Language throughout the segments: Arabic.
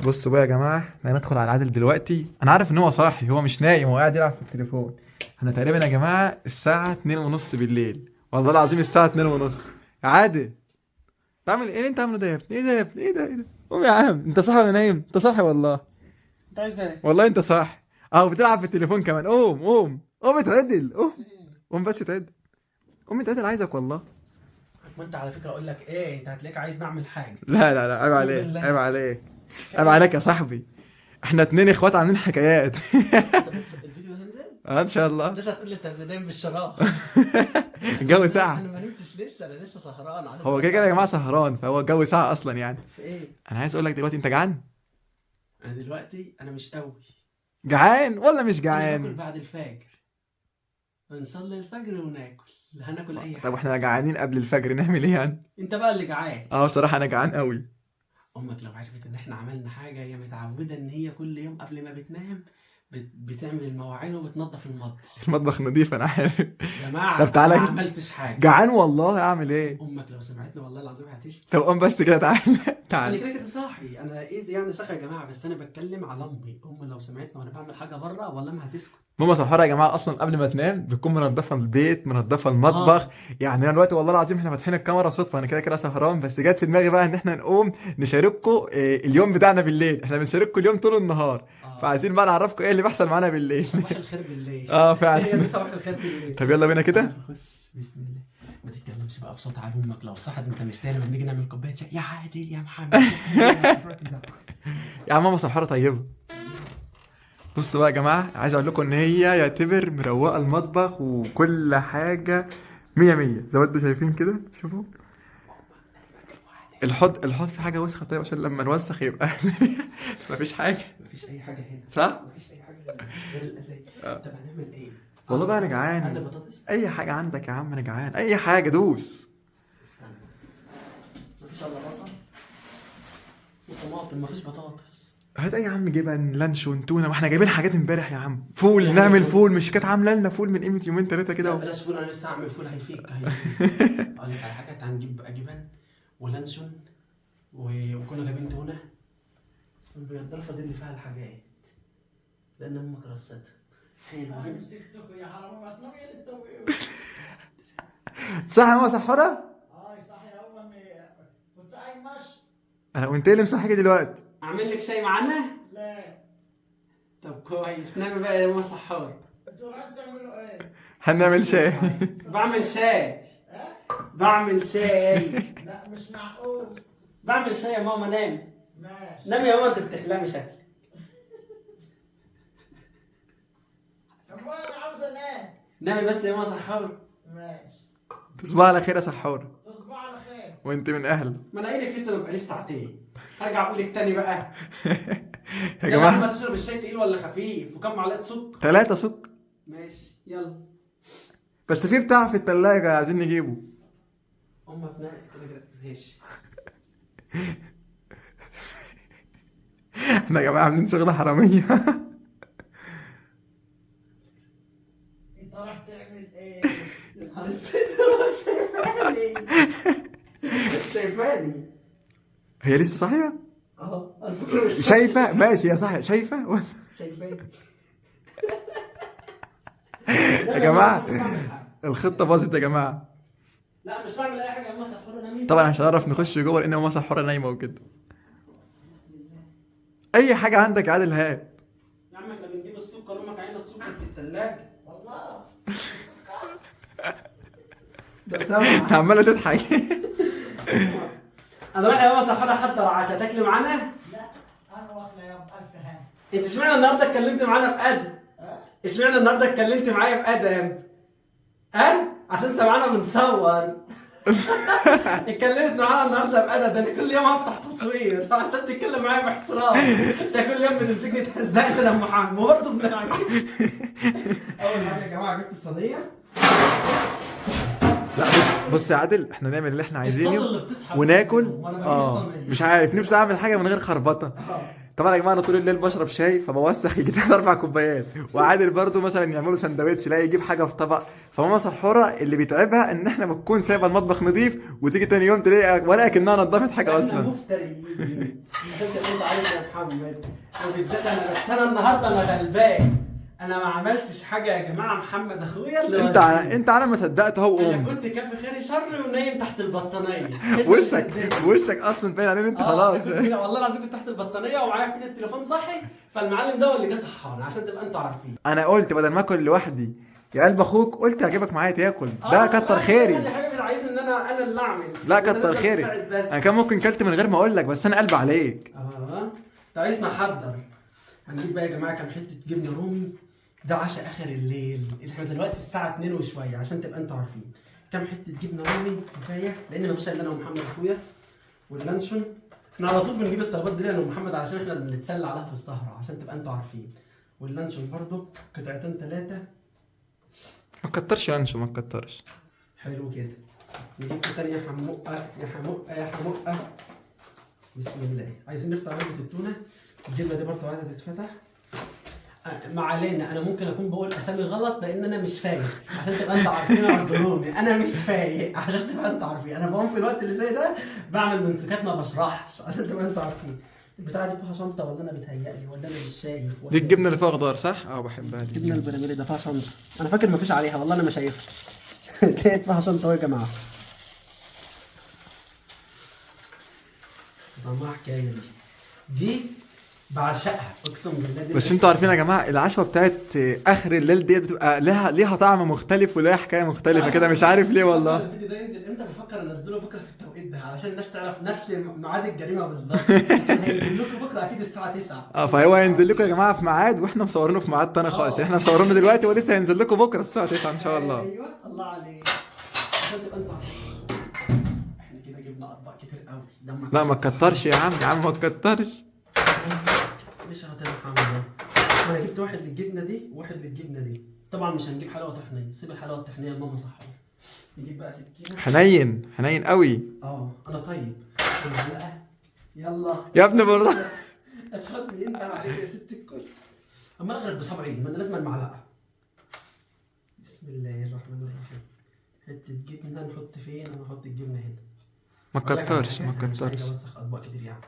بصوا بقى يا جماعه، احنا هندخل على عادل دلوقتي. انا عارف ان هو صاحي، هو مش نايم، هو قاعد يلعب في التليفون. احنا تقريبا يا جماعه الساعه 2 ونص بالليل، والله العظيم الساعه 2 ونص. يا عادل، تعمل ايه اللي انت عامله ده يا ابني؟ ايه ده يا ابني؟ ايه ده؟ قوم يا عم، انت صاحي ولا نايم؟ انت صاحي والله. انت عايز ايه؟ والله انت صاحي. اهو بتلعب في التليفون كمان. قوم قوم قوم اتعدل، قوم. قوم بس اتعدل. قوم اتعدل، عايزك والله. ما انت على فكره اقول لك ايه، انت هتلاقيك عايز نعمل حاجه. لا لا لا، عيب اقسم عليك، بالله. عيب عليك. عيب عليك يا صاحبي. احنا اتنين اخوات عاملين حكايات. الفيديو هينزل؟ ان شاء الله. لسه هتقول لي انت نايم بالشراب. الجو ساقع. انا ما نمتش لسه، انا لسه سهران على هو كده كده يا جماعه سهران، فهو الجو ساقع اصلا يعني. في ايه؟ انا عايز اقول لك دلوقتي، انت جعان؟ انا دلوقتي انا مش قوي. جعان ولا مش انا باكل جعان؟ بعد الفجر. بنصلي الفجر وناكل. لا هناكل اي طب حاجه. واحنا جعانين قبل الفجر نعمل ايه يعني؟ انت بقى اللي جعان. اه بصراحه انا جعان قوي. امك لو عرفت ان احنا عملنا حاجه، هي متعوده ان هي كل يوم قبل ما بتنام بتعمل المواعين وبتنظف المطبخ. المطبخ نضيف انا عارف. يا جماعه طب تعالى ما كده. عملتش حاجه. جعان والله، اعمل ايه؟ امك لو سمعتني والله العظيم هتشتم. طب قوم بس كده، تعالى انا تعالى. كده كده صاحي، انا ايزي يعني صاحي يا جماعه، بس انا بتكلم على امي لو سمعتني وانا بعمل حاجه بره والله ما هتسكت. ماما سحورة يا جماعه اصلا قبل ما تنام بتكون منضفه البيت، منضفه المطبخ. يعني انا دلوقتي والله العظيم احنا فاتحين الكاميرا صدفه، انا كده كده سهران، بس جت في دماغي بقى ان احنا نقوم نشارككم اليوم بتاعنا بالليل. احنا بنشارككم اليوم طول النهار، فعايزين بقى نعرفكم ايه اللي بيحصل معانا بالليل. صباح الخير بالليل. اه فعلا. هي دي صباح الخير بالليل. طب يلا بينا كده. نخش بسم الله. ما تتكلمش بقى بصوت على امك، لو صحت انت مش تاني لما بنيجي نعمل كوبايه شاي يا عادل يا محمد. يا عم ماما سحورة طيبه. بصوا بقى يا جماعه، عايز اقول لكم ان هي يعتبر مروقه المطبخ وكل حاجه مية مية زي ما انتم شايفين كده. شوفوا الحوض في حاجه وسخه، طيب عشان لما نوسخ يبقى مفيش حاجه. مفيش اي حاجه هنا. صح؟ مفيش اي حاجه هنا غير الازاي. طب هنعمل ايه؟ والله بقى انا انا جعان. بطاطس. اي حاجه عندك يا عم، انا جعان، اي حاجه دوس. استنى. مفيش الا بصل وطماطم، مفيش بطاطس. هات اي يا عم جبن لانشون تونه، ما احنا جايبين حاجات امبارح يا عم. فول، يعني نعمل فول. فول. مش كانت عامله لنا فول من قيمه يومين ثلاثه كده لا بلاش فول، انا لسه هعمل فول هيفيك اقول لك على حاجه، هنجيب بقى جبن ولانشون وكنا جايبين تونه. اسمه الضرفه دي اللي فيها الحاجات، لان امك رصتها حلو. مسكتكم يا حرام، ما تنامي اللي تسويه. صح يا ماما سحوره؟ صح يا اول كنت قايم ماشي. انا وانت اللي مصحيك دلوقتي. اعمل لك شاي معانا؟ لا طب كويس، نامي بقى يا ماما سحار. انتوا رايحين تعملوا ايه؟ هنعمل شاي. بعمل شاي. ها؟ بعمل شاي. لا مش معقول. بعمل شاي يا ماما، نام. ماشي. نام يا ماما، انت بتحلمي شكلك. طب انا عاوز انام. نامي بس يا ماما سحار. ماشي. تصبح على خير يا سحوره، تصبحوا على خير. وانت من اهل. ما انا قايل لك لسه ما بقاليش ساعتين. هرجع اقول لك تاني بقى. يا يلا ما جماعه تشرب الشاي تقيل ولا خفيف، وكم معلقه سكر؟ 3 سك. ماشي يلا. بس في بتاع في التلاجة عايزين نجيبه. امك نامت كده كده تتهش. احنا يا جماعه عاملين شغل حراميه. انت رايح تعمل ايه؟ يا نهار اسود، هو شايفاني. شايفاني. هي لسه صاحيه؟ اهو على فكره مش شايفه؟ ماشي يا صاحيه، شايفه ولا؟ شايفاني. يا جماعه الخطه باظت يا جماعه. لا مش هعمل اي حاجه يا ماما سحور، نامي. طبعا مش هنعرف نخش جوه لان ماما سحوره نايمه وكده. اي حاجه عندك يا عادل هات. يا عم احنا بنجيب السكر، امك عايزه السكر في الثلاجه. والله. ده سامع. عماله تضحك. انا رايح يا ماما سحور احضر عشاء، تاكلي معانا؟ لا انا واكله يا بألف هنا. انت اشمعنى النهارده اتكلمت معانا بأدب؟ اشمعنى النهارده اتكلمت معايا بأدب؟ ها؟ عشان سمعنا بنصور. اتكلمت معانا النهارده بأدب، ده انا كل يوم هفتح تصوير عشان تتكلم معايا باحترام. ده كل يوم بتمسكني تهزقني انا محمد وبرضه بنلعب. اول حاجه يا جماعه جبت الصينيه. لا بص يا عادل، احنا نعمل اللي احنا الصوت عايزينه اللي بتسحب وناكل. وانا بجيب الصينيه. مش عارف، نفسي اعمل حاجه من غير خربطه. طبعا يا جماعه انا طول الليل بشرب شاي فبوسخ يجي 3 4 كوبايات، وعادل برضو مثلا يعملوا سندوتش لا يجيب حاجه في طبق. فماما سحوره اللي بيتعبها ان احنا بنكون سايبه المطبخ نظيف وتيجي تاني يوم تلاقي ولا كانها نضفت حاجه احنا اصلا. مفتريين عشان تقول عليك يا محمد. وبالذات انا بس انا النهارده انا غلبان، انا ما عملتش حاجه يا جماعه. محمد اخويا اللي انت على ما صدقت اهو انا قوم. كنت كافي خير شر ونايم تحت البطانيه. وشك اصلا باين عليه ان انت خلاص. والله العظيم كنت تحت البطانيه ومعايا في ايدي التليفون صحي، فالمعلم ده هو اللي جه صحاني عشان تبقى انتوا عارفين. انا قلت بدل ما اكل لوحدي يا قلب اخوك قلت هجيبك معايا تاكل، ده كتر خيري. انا حبيبي عايزني ان انا اللي اعمل. لا كتر خيري، انا كان ممكن كلت من غير ما اقول لك، بس انا قلب عليك. انت عايزني احضر. هنجيب بقى يا جماعه كام حته جبنه رومي، ده عشاء اخر الليل. احنا دلوقتي الساعه 2 وشويه عشان تبقى انتوا عارفين. كام حته جبنه رومي كفايه، لان مفيش الا انا ومحمد اخويا واللانشون. احنا على طول بنجيب الطلبات دي انا ومحمد علشان احنا بنتسلى عليها في السهره عشان تبقى انتوا عارفين. واللانشون برضو قطعتين 3. ما تكترش يا انشو، ما تكترش. حلو كده. نجيب تاني يا حمقه يا حمقه يا حمقه. بسم الله. عايزين نفتح علبه التونه. الجبنه دي برضو عايزه تتفتح. ما علينا، انا ممكن اكون بقول اسامي غلط لان انا مش فايق، عشان تبقى انت عارفين. اعذروني انا مش فايق عشان تبقى انت عارفين. انا بقوم في الوقت اللي زي ده بعمل منسكات ما بشرحش عشان تبقى انت عارفين. البتاعه دي فيها شنطه ولا انا بتهيألي ولا انا مش شايف؟ دي الجبنه اللي فيها خضار صح؟ بحبها دي. الجبنه البراميلي ده فيها شنطه، انا فاكر ما فيش عليها والله انا ما شايفها. لقيت فيها شنطه اهو يا جماعه. طعمها حكايه دي بعشقها اقسم بالله. دي بس انتوا عارفين يا جماعه العشوه بتاعت اخر الليل ديت بتبقى ليها طعم مختلف وليها حكايه مختلفه كده، مش عارف ليه والله. الفيديو ده ينزل امتى؟ بفكر انزله بكره في التوقيت ده علشان الناس تعرف نفس ميعاد الجريمه بالظبط. هينزل لكم بكره اكيد الساعه 9. فهو هينزل لكم يا جماعه في ميعاد واحنا مصورينه في ميعاد تاني خالص. احنا مصورينه دلوقتي ولسه هينزل لكم بكره الساعه 9 ان شاء الله. ايوه الله عليك. عشان تبقى انت عارف. احنا كده جبنا اطباق كتير قوي. لا ما تكترش يا عم ما تكترش. مش هترحم. انا جبت واحد للجبنه دي وواحد للجبنه دي. طبعا مش هنجيب حلاوه طحينيه، سيب الحلاوه الطحينيه لماما صح. نجيب بقى سكينه. حنين قوي. انا طيب. والمعلقه يلا يا ابني بالراحه. هتحطني انت عليك يا ست الكل. اما اغرب بصبعي ما انا لازم المعلقه. بسم الله الرحمن الرحيم. حته جبنه نحط فين؟ انا احط الجبنه هنا. ما تكترش ما مش تكترش. عايز اوسخ اطباق كتير يعني.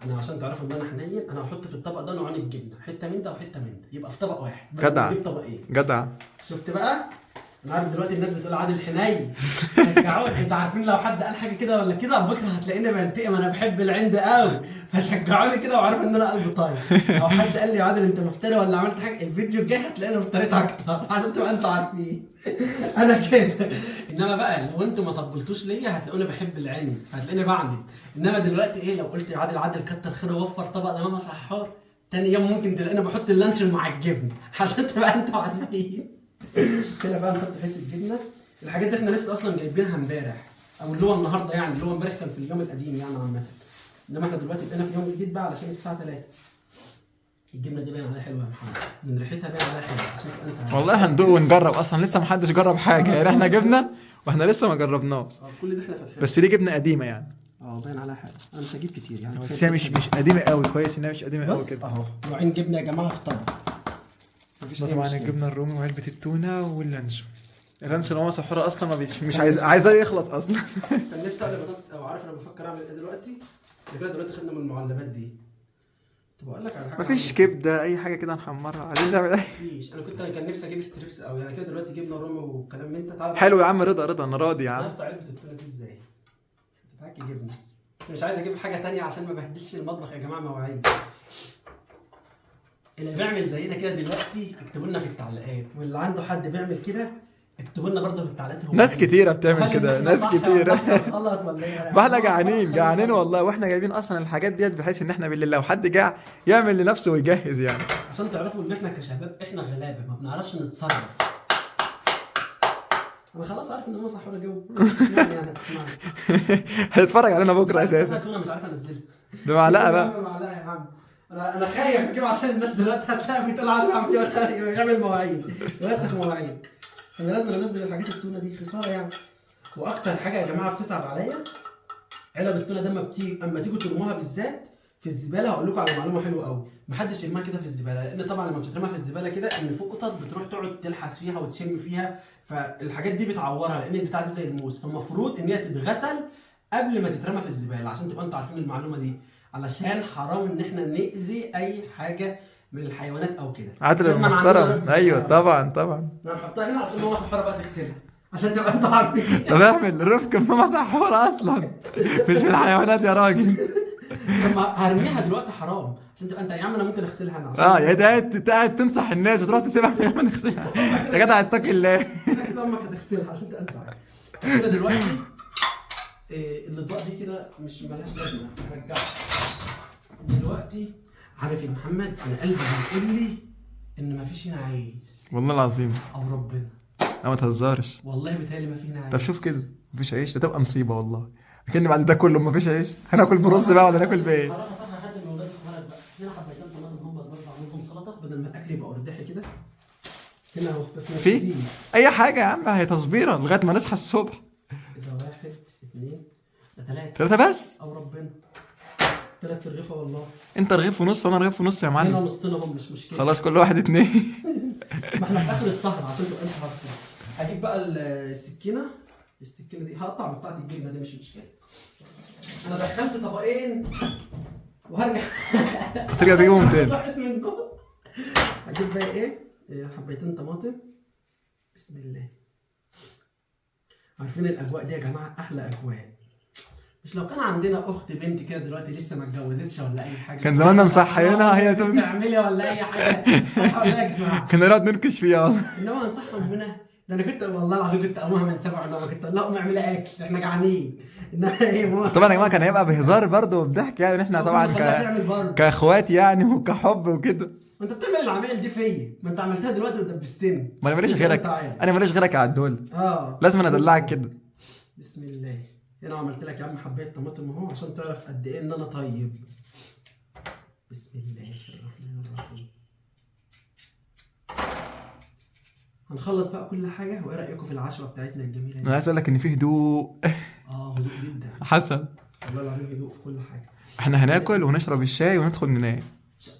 انا عشان تعرفوا ان انا حنين انا هحط في الطبق ده نوعين الجبنه، حته من ده وحته من ده، يبقى في طبق واحد. جدع. نجيب طبقين. جدع. شفت بقى؟ انا عارف دلوقتي الناس بتقول عادل حنين. شجعوني. انتوا عارفين لو حد قال حاجه كده ولا كده بكره هتلاقيني بنتقم. انا بحب العند قوي فشجعوني كده وعارف ان انا قلبي طيب. لو حد قال لي يا عادل انت مفتري ولا عملت حاجه الفيديو الجاي هتلاقيني مفتريت اكتر عشان تبقى انتوا عارفين. انا كده. انما بقى لو انتوا ما طبلتوش ليا هتلاقوني بحب العند هتلاقيني بعند. انما دلوقتي ايه لو قلت يا عادل كتر خيره وفر طبق لماما سحار، تاني يوم ممكن تلاقيني بحط اللانشون مع الجبنه عشان تبقى انتوا عارفين. كده بقى نحط حته جبنه. الحاجات دي احنا لسه اصلا جايبينها امبارح او اللي هو النهارده يعني، اللي هو امبارح كان في اليوم القديم يعني عامه. انما احنا دلوقتي بقينا في يوم جديد بقى علشان الساعه 3. الجبنه دي باين عليها حلوه يا محمد، من ريحتها باين عليها حلوه عشان تبقى انت عارف. والله هندوق ونجرب، اصلا لسه ما حدش جرب حاجه يعني. احنا جبنا واحنا لسه ما جربناش. كل ده احنا فاتحين. بس دي جبنه قديمه يعني. باين عليها حلوه. انا مش هجيب كتير يعني. بس هي مش قديمه قوي. كويس انها مش قديمه قوي بس كده. اهو نوعين جبنه يا جماعه في طبق. مفيش اي طبعا مشكله. الجبنه الرومي وعلبه التونه واللانشون. اللانشون هو سحوره اصلا ما مش عايزاه يخلص اصلا. كان نفسي اقلي بطاطس قوي. عارف انا بفكر اعمل ايه دلوقتي؟ احنا كده دلوقتي خدنا من المعلبات دي. طب اقول لك على حاجه. مفيش كبده اي حاجه كده نحمرها عايزين نعمل ايه؟ مفيش. كان نفسي اجيب ستريبس قوي يعني. كده دلوقتي جبنه رومي وكلام من ده. تعالى حلو يا عم. رضا انا راضي يا عم. هفتح علبه التونه دي ازاي؟ تتعكي جبنه. بس مش عايز اجيب حاجه تانية عشان ما بهدلش المطبخ يا جماعه. مواعيد. اللي بيعمل زينا كده دلوقتي اكتبوا لنا في التعليقات، واللي عنده حد بيعمل كده اكتبوا لنا برضه في التعليقات. هو ناس كتيره بتعمل كده. ناس كتيره. غلط ولا ايه؟ ما احنا جعانين والله. واحنا جايبين اصلا الحاجات ديت بحيث ان احنا بالليل لو حد جاع يعمل لنفسه ويجهز يعني. عشان تعرفوا ان احنا كشباب احنا غلابه ما بنعرفش نتصرف. انا خلاص عارف ان انا صح ولا جو. تسمعني يعني هتسمعني. هتتفرج علينا بكره اساسا. انا مش عارف انزلها. بمعلقه بقى. معلقه يا عم. انا خايف اجيب عشان الناس دلوقتي هتلاقي بتقول عادل عم يعمل مواعيد يوسخ مواعيد. انا لازم انزل الحاجات التونه دي خساره يعني. واكتر حاجه يا جماعه بتصعب عليا علب التونه ده اما تيجوا ترموها بالذات في الزباله. هقول لكم على معلومه حلوه قوي، محدش يرميها كده في الزباله، لان طبعا لما بتترمى في الزباله كده ان في قطط بتروح تقعد تلحس فيها وتشم فيها، فالحاجات دي بتعورها، لان البتاعه دي زي الموس، فالمفروض ان هي تتغسل قبل ما تترمى في الزباله، عشان تبقى انتوا عارفين المعلومه دي، علشان حرام ان احنا ناذي اي حاجه من الحيوانات او كده. عادل لازم عندنا المحترم، رفق ايوه كده. طبعا طبعا. انا هحطها هنا عشان ماما سحاره بقى تغسلها، عشان تبقى انتوا عارفين. طب اعمل رفق ماما سحورة اصلا، مش في الحيوانات يا راجل. لما هرميها دلوقتي حرام، عشان تبقى انت يا عم انا ممكن اغسلها انا عشان اه يا ده قاعد تنصح الناس وتروح تسيبها من غير ما نغسلها. يا جدع اتقي الله. كده امك هتغسلها عشان تبقى انت عارف. كده دلوقتي الاطباق دي كده مش مالهاش لازمه، هرجعها دلوقتي. عارف يا محمد انا قلبي بيقول لي ان مفيش هنا عيش، والله العظيم. او ربنا لا ما تهزرش. والله بيتهيألي ما في هنا عيش. طب شوف كده مفيش عيش، ده تبقى مصيبه والله. اكن بعد ده كله مفيش عيش، هناكل برز بقى ولا ناكل بايه؟ خلاص صح، هقدم لاولاد اخوانك بقى. هنا حبيتين طماطم هم برضه اعمل لهم سلطه بدل ما الاكل يبقى قرداحي كده. هنا اهو بس مش في كتير. اي حاجه يا عم، هي تصبيره لغايه ما نصحى الصبح. كده 1 2 3 3 بس. او ربنا 3 رغيفه والله. انت رغيف ونص وانا رغيف ونص يا هنا معلم. نصنا هم مش مشكله. خلاص كل واحد 2. ما احنا في اخر السهره عشان تبقى انت عارفين. هجيب بقى السكينه دي هقطع بتاعت الجبنه دي مش مشكله. انا دخلت طبقين وهرجع ترجع تجيبهم تاني. واحد منهم. هجيب بقى ايه حبيتين طماطم. بسم الله. عارفين الاجواء دي يا جماعه احلى اجواء. مش لو كان عندنا اخت بنت كده دلوقتي لسه ما اتجوزتش ولا اي حاجه، كان زماننا مصحيينها هي تعملي ولا اي حاجه، صح ولا إيه يا جماعه؟ كنا نقعد ننكش فيها والله. انما هنصحهم منها. ده انا كنت والله العظيم كنت امها من 7 انما كنت اقول لها قومي اعملي اكل احنا جعانين. انما ايه ماما طبعا يا جماعه كان هيبقى بهزار برضه وبضحك، يعني ان احنا طبعا تعمل برضه. كاخوات يعني وكحب وكده. ما انت بتعمل العمايل دي فيا، ما انت عملتها دلوقتي ودبستني. ما انا ماليش انت غيرك، عارف. انا ماليش غيرك يا عدول. لازم انا ادلعك كده. بسم الله. هنا عملت لك يا عم حبايه طماطم اهو عشان تعرف قد ايه ان انا طيب. بسم الله الرحمن الرحيم. هنخلص بقى كل حاجه، وايه رايكم في العشوه بتاعتنا الجميله دي؟ انا عايز اقول لك ان في هدوء. هدوء جدا. حسن والله العظيم هدوء في كل حاجه. احنا هناكل ونشرب الشاي وندخل ننام.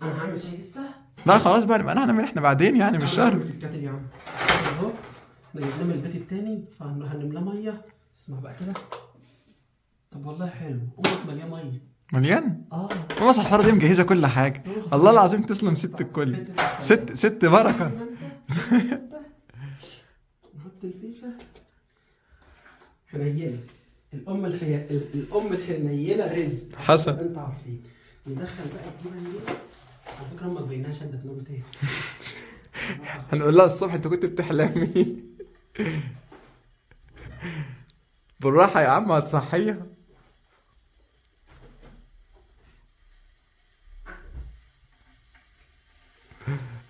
انا هعمل شاي لسه؟ لا خلاص بقى نبقى نعمل احنا بعدين يعني مش شهر. في الكاتل يا عم اهو. احنا جبناه من البيت التاني فهنملاه ميه. اسمع بقى كده. طب والله حلو، امك مليان ميه. مليان؟ ماما سحارة دي مجهزه كل حاجه. الله العظيم تسلم ست الكل. ست بركه. نحط الفيشه حنينه. الام الحنينه رزق. حسن. انت عارفين. ندخل بقى الجبن دي. على فكره امك بينها شدت نوم تاني. هنقول لها الصبح انت كنت بتحلمي. بالراحه يا عم هتصحيها.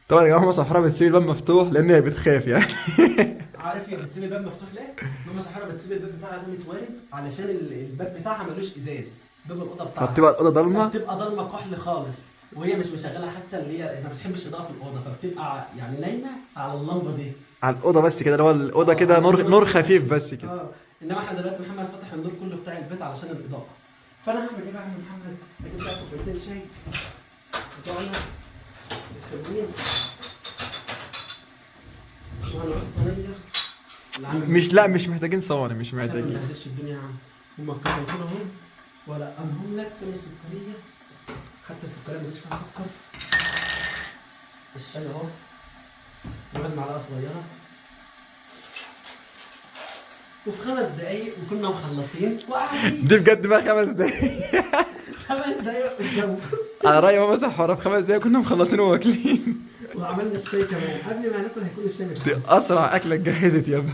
طبعا يا جماعه ماما سحارة بتسيب الباب مفتوح لان هي بتخاف يعني. عارف هي بتسيب الباب مفتوح ليه؟ ماما سحارة بتسيب الباب بتاعها ده متوارب علشان الباب بتاعها ملوش ازاز، باب الاوضه بتاعها فبتبقى الاوضه ضلمه، بتبقى ضلمه كحل خالص، وهي مش مشغله حتى اللي هي ما بتحبش اضاءه في الاوضه، فبتبقى يعني نايمه على اللمبه دي على الاوضه بس كده، اللي هو الاوضه كده نور خفيف بس كده. انما احنا دلوقتي محمد فتح النور كله بتاع البيت علشان الاضاءه. فانا هعمل ايه بقى يا محمد؟ اجيب بقى كوبايتين شاي بتوعنا الحلوين وعلى الصينيه. مش محتاجين صواني، مش محتاجين. ما تهدرش الدنيا يا عم. هما كوبايتين اهو ولا امهم لك في السكريه، حتى السكريه مفيش فيها سكر. الشاي اهو جواز معلقه صغيره، وفي 5 دقايق وكنا مخلصين وقاعدين. دي بجد بقى 5 دقايق. 5 دقايق قدام. على رأي ماما سحارة في 5 دقايق كنا مخلصين وواكلين. وعملنا الشاي كمان قبل ما ناكل هيكون الشاي دي متحمر. اسرع اكله اتجهزت يا ابني.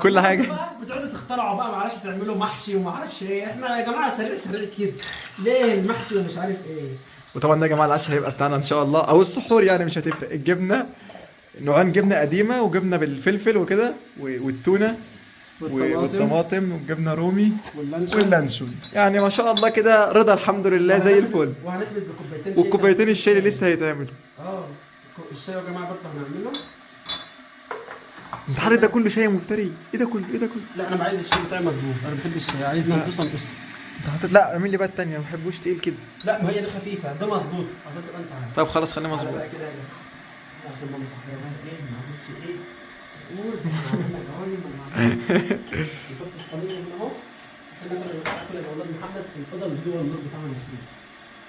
كل حاجه بتقعدوا تخترعوا بقى، معرفش تعملوا محشي ومعرفش ايه. احنا يا جماعه سريع كده ليه المحشي ومش عارف ايه. وطبعا ده يا جماعه العشاء هيبقى بتاعنا ان شاء الله، او السحور يعني مش هتفرق. الجبنه نوعين، جبنه قديمه وجبنه بالفلفل وكده والتونه والطماطم والجبنه رومي واللانشون. يعني ما شاء الله كده رضا الحمد لله زي الفل. وهنحبس بكوبايتين شاي. والكوبايتين الشاي اللي لسه هيتعملوا. الشاي يا جماعه برضه هنعمله. انت حاطط ده كله شاي مفتري؟ ايه ده كله؟ لا انا عايز الشاي بتاعي مظبوط، انا بحب الشاي، عايز نقصه. انت حاطط، لا اعمل لي بقى التانية، ما بحبوش تقيل كده. لا ما هي دي خفيفه، ده مظبوط عشان تبقى انت عارف. طب خلاص خليه تعالى مظبوط. بقى كده يا جماعه عشان ماما صاحبي بقى ايه ما عملتش ايه. قول انا هعمل لك جواني جبت الصينيه هنا اهو عشان اكل الاولاد محمد في الاوضه اللي جوه النور بتاع المصريين.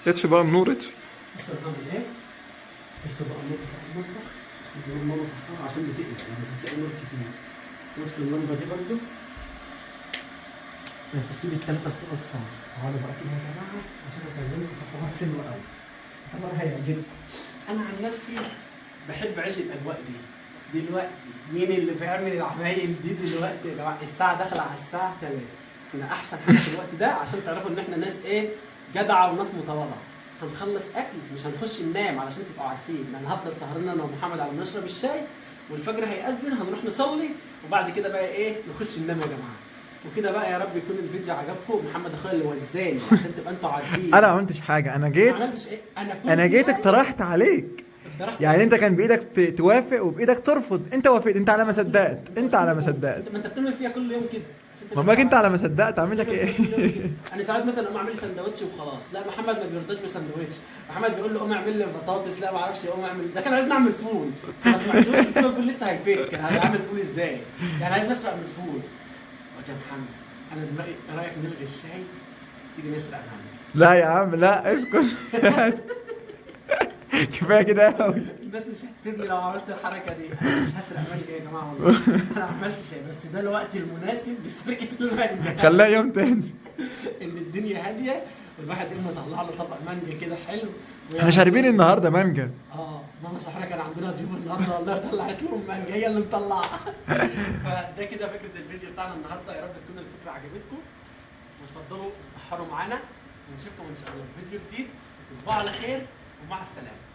اطفي بقى النور، اطفي. بص انا هعمل ايه؟ اطفي بقى النور بتاع المطبخ بس جوه ماما صاحبها عشان بتقلق يعني بتلاقي نور كتير. واطفي اللمبه دي برده بس اسيب الثلاثه بتوع الصاله. تعالوا بقى كده يا جماعه عشان اكلمكم في حوار حلو قوي. حوار هيعجبكم. انا عن نفسي بحب اعيش الاجواء دي. دلوقتي مين اللي بيعمل العمايل دي دلوقتي يا جماعه؟ الساعه داخله على الساعه 3. احنا احسن حاجه في الوقت ده عشان تعرفوا ان احنا ناس ايه جدعه وناس متواضعه. هنخلص اكل مش هنخش ننام علشان تبقوا عارفين. انا هفضل سهران انا ومحمد على نشرب الشاي والفجر هيأذن هنروح نصلي وبعد كده بقى ايه نخش ننام يا جماعه. وكده بقى يا رب يكون الفيديو عجبكم. محمد اخويا اللي وزاني عشان تبقى انتوا عارفين. انا ما عملتش حاجة، انا جيت، ما عملتش ايه؟ انا جيت اقترحت عليك. يعني انت كان بايدك توافق وبايدك ترفض، انت وافقت، انت على ما صدقت، انت على ما صدقت. ما انت بتعمل فيها كل يوم كده عشان تبقى ماماك انت عارف. على ما صدقت، اعمل لك ايه؟ انا ساعات مثلا اقوم اعمل لي سندوتش وخلاص. لا محمد ما بيرضاش بسندوتش. محمد بيقول له قوم اعمل لي بطاطس. لا ما اعرفش قوم اعمل. ده كان عايزني اعمل فول. ما سمعتوش قلت له الفول لسه هيفك. هعمل فول ازاي؟ يعني عايز اسرق من الفول. قلت يا محمد انا دماغي ايه رايك نلغي الشاي تيجي نسرق منه. لا يا عم لا، اسكت. كفايه كده قوي. الناس مش هتسيبني لو عملت الحركه دي. مش هسرق مانجا يا جماعه والله. انا عملت شاي بس ده الوقت المناسب لسرقه المانجا. خليها يوم تاني. ان الدنيا هاديه والواحد يقوم يطلع له طبق مانجا كده حلو. احنا شاربين النهارده مانجا. ماما صاحبنا كان عندنا ضيوف النهارده والله طلعت لهم مانجا هي اللي مطلعه. فده كده فكره الفيديو بتاعنا النهارده. يا رب تكون الفكره عجبتكم وتفضلوا تسحروا معانا ونشوفكم ان شاء الله في فيديو جديد. تصبحوا على خير ومع السلامه.